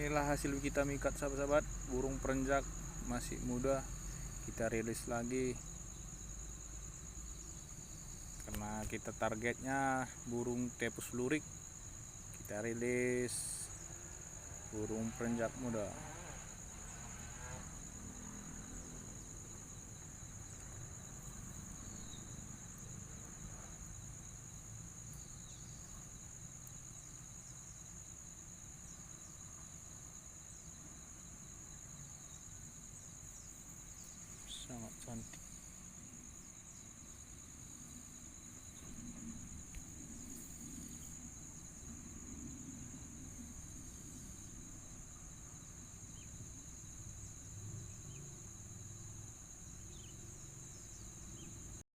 Inilah hasil kita mikat sahabat-sahabat, burung perenjak masih muda kita rilis lagi karena kita targetnya burung tepus lurik. Kita rilis burung perenjak muda.